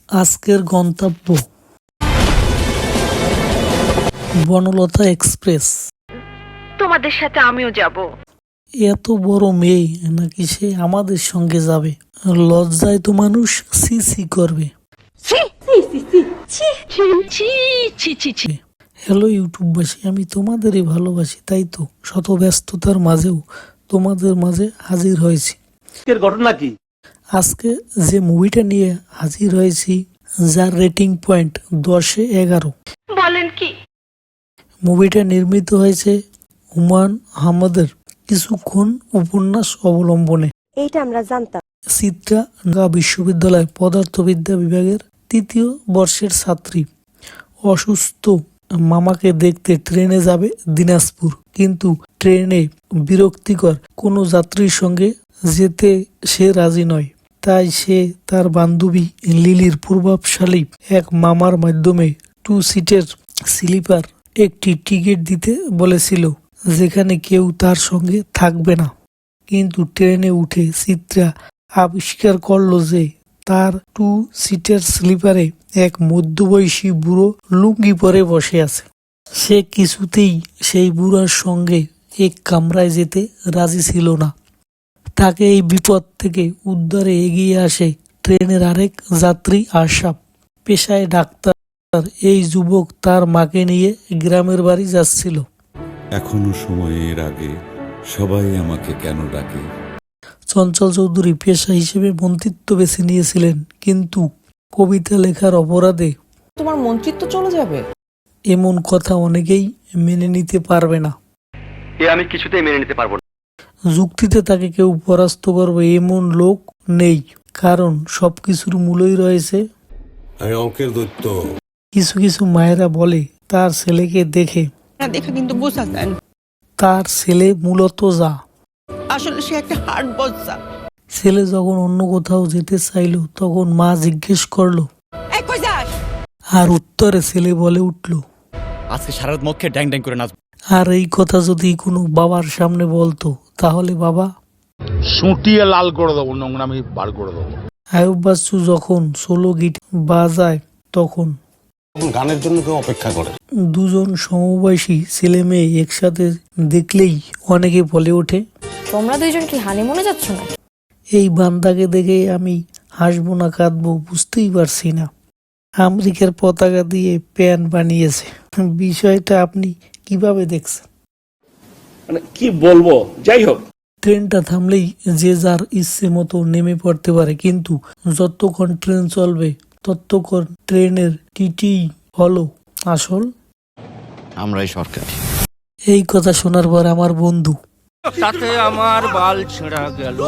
আজকের গন্তব্য বনলতা এক্সপ্রেস। তোমাদের সাথে আমিও যাব। এত বড় মেয়ে নাকি সে আমাদের সঙ্গে যাবে? লজ্জায় তো মানুষ সি সি করবে। হ্যালো ইউটিউববাসী, আমি তোমাদেরই ভালোবাসি, তাই তো শত ব্যস্ততার মাঝেও তোমাদের মাঝে হাজির হয়েছি। ঘটনা কি? আজকে যে মুভিটা নিয়ে হাজির হয়েছি, যার রেটিং পয়েন্ট 10-11। বলেন কি? মুভিটা নির্মিত হয়েছে হুমায়ুন আহমেদের কিছুক্ষণ উপন্যাস অবলম্বনে। এইটা আমরা জানতাম। চিত্রা ঢাকা বিশ্ববিদ্যালয় পদার্থবিদ্যা বিভাগের 3য় বর্ষের ছাত্রী অসুস্থ মামাকে দেখতে ট্রেনে যাবে দিনাজপুর, কিন্তু ট্রেনে বিরক্তিকর কোনো যাত্রীর সঙ্গে যেতে সে রাজি নয়। তাই সে তার বান্ধবী লিলির প্রভাবশালী এক মামার মাধ্যমে 2 সিটের স্লিপার একটি টিকিট দিতে বলেছিল, যেখানে কেউ তার সঙ্গে থাকবে না। কিন্তু ট্রেনে উঠে চিত্রা আবিষ্কার করলো যে তার 2 সিটের স্লিপারে এক মধ্যবয়সী বুড়ো লুঙ্গি পরে বসে আছে। সে কিছুতেই সেই বুড়ার সঙ্গে এক কামরায় যেতে রাজি ছিল না। তাকে এই বিপদ থেকে উদ্ধারে এগিয়ে আসে ট্রেনের আরেক যাত্রী আশরাফ, পেশায় ডাক্তার। এই যুবক তার মাকে নিয়ে গ্রামের বাড়ি যাচ্ছিল। এখনো সময়ের আগে সবাই আমাকে কেন ডাকে? চঞ্চল চৌধুরী পেশা হিসেবে মন্ত্রিত্ব বেছে নিয়েছিলেন, কিন্তু কবিতা লেখার অপরাধে তোমার মন্ত্রিত্ব চলে যাবে, এমন কথা অনেকেই মেনে নিতে পারবে না। আমি কিছুতেই মেনে নিতে পারবো না। যুক্তিতে তাকে কেউ পরাস্ত করবে এমন লোক নেই, কারণ সবকিছুর মূলেই রয়েছে অঙ্কের দৈত্য। কিছু কিছু মায়েরা বলে তার ছেলেকে দেখে দেখে কিন্তু বোঝা যায় না তার ছেলে মূলত যা। আসলে সে একটা হার্ট বজ্জা। ছেলে যখন অন্য কোথাও যেতে চাইলো, তখন মা জিজ্ঞেস করলো কই যাস? আর উত্তরে ছেলে বলে উঠলো, আজকে সারা রাত মুখে ড্যাং ড্যাং করে নাচবো। আর এই কথা যদি কোনো বাবার সামনে বলতো, তাহলে বাবা সুটিয়ে লাল করে দেবো, নোংরামি বার করে দেবো। আয়ুব বাচ্চু যখন সোলো গিটার বাজায়, তখন গানের জন্য কেউ অপেক্ষা করে। দুজন সমবয়সী ছেলে মেয়ে একসাথে দেখলেই অনেকে বলে ওঠে, তোমরা দুইজন কি হানিমুনে যাচ্ছ না? এই বান্দাকে দেখে আমি হাসবো না কাঁদবো বুঝতেই পারছি না। আমেরিকার পতাকা দিয়ে প্যান বানিয়েছে। বিষয়টা আপনি কিভাবে দেখছেন? মানে কি বলবো, যাই হোক। ট্রেনটা থামলেই যে যার ইচ্ছে মতো নেমে পড়তে পারে, কিন্তু যতক্ষণ ট্রেন চলবে ততক্ষণ ট্রেনের টিটি হলো আসল। আমরাই সরকার। এই কথা শোনার পর আমার বন্ধু তাতে আমার বাল ছেঁড়া গেল।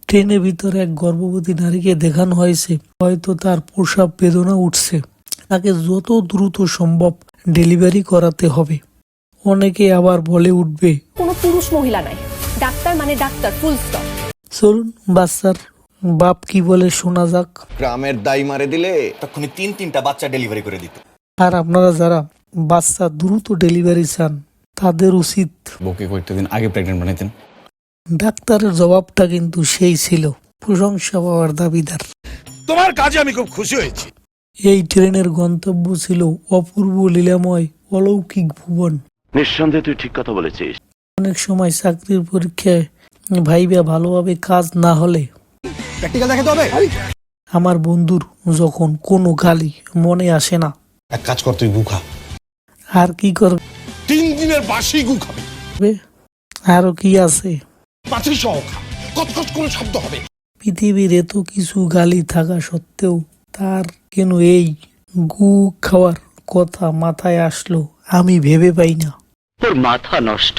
ট্রেনের ভিতরে এক গর্ভবতী নারীকে দেখানো হয়েছে, হয়তো তার প্রসব বেদনা উঠছে, তাকে যত দ্রুত সম্ভব ডেলিভারি করাতে হবে। অনেকে আবার বলে উঠবে, কোনো পুরুষ মহিলা নাই, ডাক্তার মানে ডাক্তার, ফুল স্টপ। চলুন বাচ্চার বাপ কি বলে শোনা যাক। গ্রামের দাই মারে দিলে তখনই 3-3টা বাচ্চা ডেলিভারি করে দিত। আর আপনারা যারা বাচ্চা দ্রুত ডেলিভারি চান, তাদের উচিত বউকে কয়েকটা দিন আগে প্রেগনেন্ট বানাইতেন। ডাক্তারের জবাবটা কিন্তু সেই ছিল, প্রশংসা পাওয়ার দাবিদার। তোমার কাজে আমি খুব খুশি হয়েছি। এই ট্রেনের গন্তব্য ছিল অপূর্ব লীলাময় অলৌকিক ভুবন। নিঃসন্দেহে তুই ঠিক কথা বলেছিস। অনেক সময় চাকরির পরীক্ষায় ভাইবা ভালোভাবে কাজ না হলে প্র্যাকটিক্যাল দেখাতে হবে। আমার বন্ধুর যখন কোনো গালি মনে আসে না, এক কাজ কর, তুই গুখা। আর কি করবে? 3 দিনের বাসি গু খাবে, আরো কি আছে? পাঁচি সহ খা, কটকট করে শব্দ হবে। পৃথিবীর এত কিছু গালি থাকা সত্ত্বেও তার কেন এই গু খাওয়ার কথা মাথায় আসলো, আমি ভেবে পাই না। তোর মাথা নষ্ট।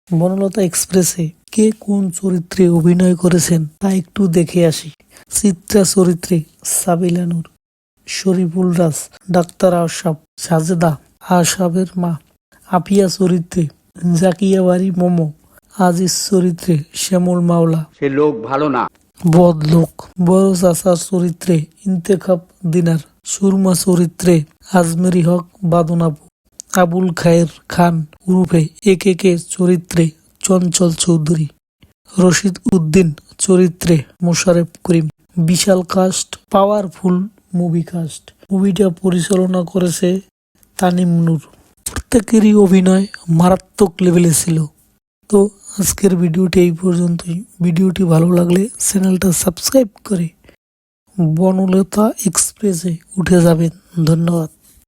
বনলতা এক্সপ্রেসে কে কোন চরিত্রে অভিনয় করেছেন তা একটু দেখে আসি। চিত্রা চরিত্রে সাবিলা নূর, শরীফুল রাজ, ডাক্তার আশরাফ, সাজেদা আশরাফের মা, আপিয়া চরিত্রে জাকিয়া বাড়ি মোমো, আজিজ চরিত্রে শ্যামল মাওলা, সে লোক ভালো না, বদ লোক, বড় চাচার চরিত্রে ইন্তেখাব দিনার, সুরমা চরিত্রে আজমেরি হক বাদনাবু, আবুল খায়ের খান উরুফে একে চরিত্রে চঞ্চল চৌধুরী, রশিদ উদ্দিন চরিত্রে মোশারেফ করিম। বিশাল কাস্ট, পাওয়ারফুল মুভি কাস্ট। মুভিটা পরিচালনা করেছে তানিম নূর। প্রত্যেকেরই অভিনয় মারাত্মক লেভেলে ছিল। তো আজকের ভিডিওটি এই পর্যন্তই। ভিডিওটি ভালো লাগলে চ্যানেলটা সাবস্ক্রাইব করে বনলতা এক্সপ্রেসে উঠে যাবেন। ধন্যবাদ।